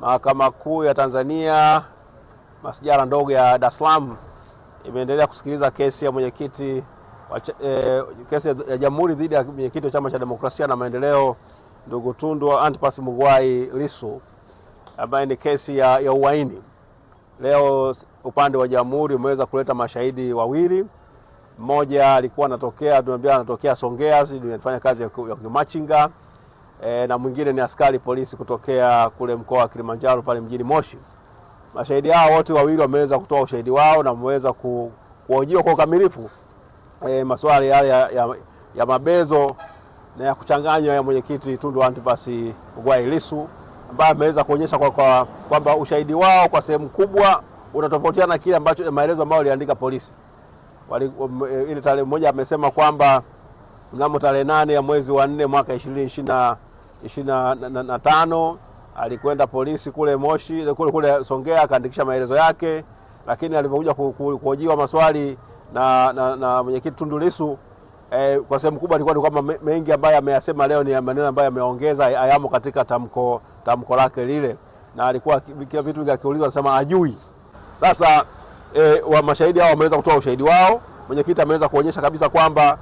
Mahakama Kuu ya Tanzania masijara ndogo ya Dar es Salaam imeendelea kusikiliza kesi ya mwenyekiti kesi ya Jamhuri dhidi ya mwenyekiti wa Chama cha Demokrasia na Maendeleo ndugu Tundu Antipas Mugwai Lissu, ambaye ni kesi ya uhaini. Leo upande wa Jamhuri umeweza kuleta mashahidi wawili. Mmoja alikuwa anatokea Songea, anafanya kazi ya kimachinga, na mwingine ni askari polisi kutokea kule mkoa wa Kilimanjaro pale mjini Moshi. Mashahidi hao wote wawili wameweza kutoa ushahidi wao na wameweza kuhojiwa kwa ukamilifu maswali ya mabezo na ya kuchanganywa ya mwenyekiti Tundu Antipas Mugwai Lissu, ambaye ameweza kuonyesha kwamba ushahidi wao kwa sehemu kubwa unatofautiana na kile ambacho maelezo ambayo aliandika polisi. Ile tarehe moja amesema kwamba mnamo tarehe 8 ya mwezi wa 4 mwaka 2025 alikwenda polisi kule Moshi kule Songea akaandikisha maelezo yake, lakini alipokuja kuhojiwa maswali na mwenyekiti Tundu Lissu, kwa sehemu kubwa alikuwa ni kwamba mengi ambayo ameyasema leo ni maneno ambayo ameongeza ayamo katika tamko lake lile, na alikuwa kila vitu vingiulizwa anasema ajui. Sasa wa mashahidi hao wameweza kutoa ushahidi wao. Mwenyekiti ameweza kuonyesha kabisa kwamba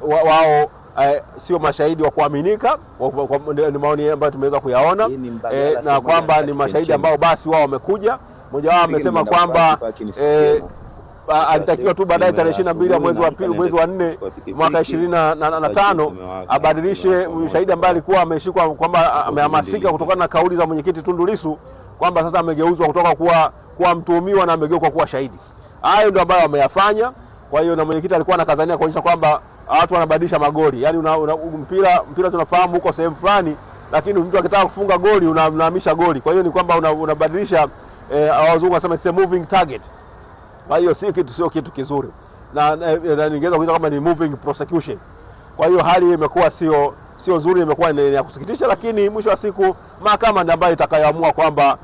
wao sio mashahidi wa kuaminika, ni maoni ambayo tumeweza kuyaona, na kwamba ni mashahidi ambao basi wao wamekuja. Mmoja wao amesema kwamba alitakiwa tu baadaye tarehe 22 ya mwezi wa 4 mwaka 2025 abadilishe ushahidi ambaye alikuwa ameshikwa kwamba amehamasika kutokana na kauli za mwenyekiti Tundu Lissu, kwamba sasa amegeuzwa kutoka kuwa mtuhumiwa na amegeuka kuwa shahidi. Hayo ndio ambayo wameyafanya. Kwa hiyo na mwenyekiti alikuwa anakazania kuonyesha kwamba watu wanabadilisha magoli. Yaani mpira tunafahamu huko sehemu fulani, lakini mtu akitaka kufunga goli unahamisha goli. Kwa hiyo ni kwamba unabadilisha, wazungu wanasema it's a moving target. Kwa hiyo sio kitu kizuri. Na ningeweza kuita kama ni moving prosecution. Kwa hiyo hali imekuwa sio nzuri, imekuwa ni ya kusikitisha, lakini mwisho wa siku mahakama ndio ambayo itakayoamua kwamba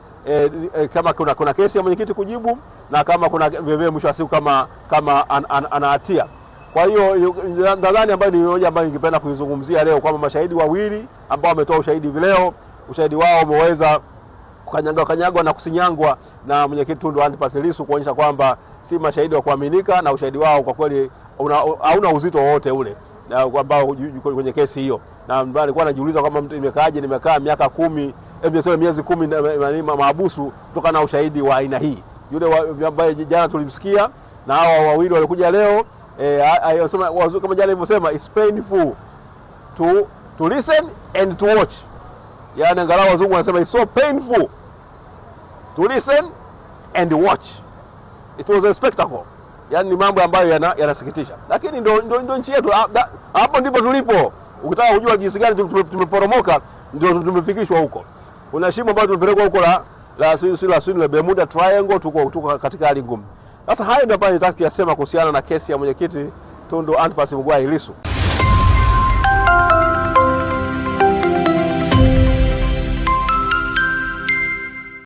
kama kuna kesi ya mwenyekiti kujibu, na kama kuna vivyo mwisho wa siku kama ana hatia. Kwa hiyo nadhani ambayo ni moja ambayo ningependa kuizungumzia leo, kwamba mashahidi wawili ambao wametoa ushahidi leo, ushahidi wao umeweza kukanyagwa na kusinyangwa na mwenyekiti Tundu Antipas Lissu, kuonyesha kwamba si mashahidi wa kuaminika, na ushahidi wao kwa kweli hauna uzito wowote ule ambao kwenye kesi hiyo. Na mbona alikuwa anajiuliza kama mtu nimekaa miaka 10, miezi 10 mahabusu kutokana na ushahidi wa aina hii. Yule ambaye jana tulimsikia na hao wawili walikuja leo, ayosema kama jana alivyosema, it's painful to listen and to watch. Yaani angalau wazungu wanasema it's so painful to listen and watch. It was a spectacle. Yaani ni mambo ambayo yanasikitisha. Lakini ndio nchi yetu. Hapo ndipo tulipo. Ukitaka kujua jinsi gani tumeporomoka, ndio tumefikishwa huko. Kuna shimo ambalo tumepelekwa huko la Bermuda Triangle, tuko katika hali ngumu. Sasa hayo ndio ambayo nataka kuyasema kuhusiana na kesi ya mwenyekiti Tundu Antipas Mugwai Lissu.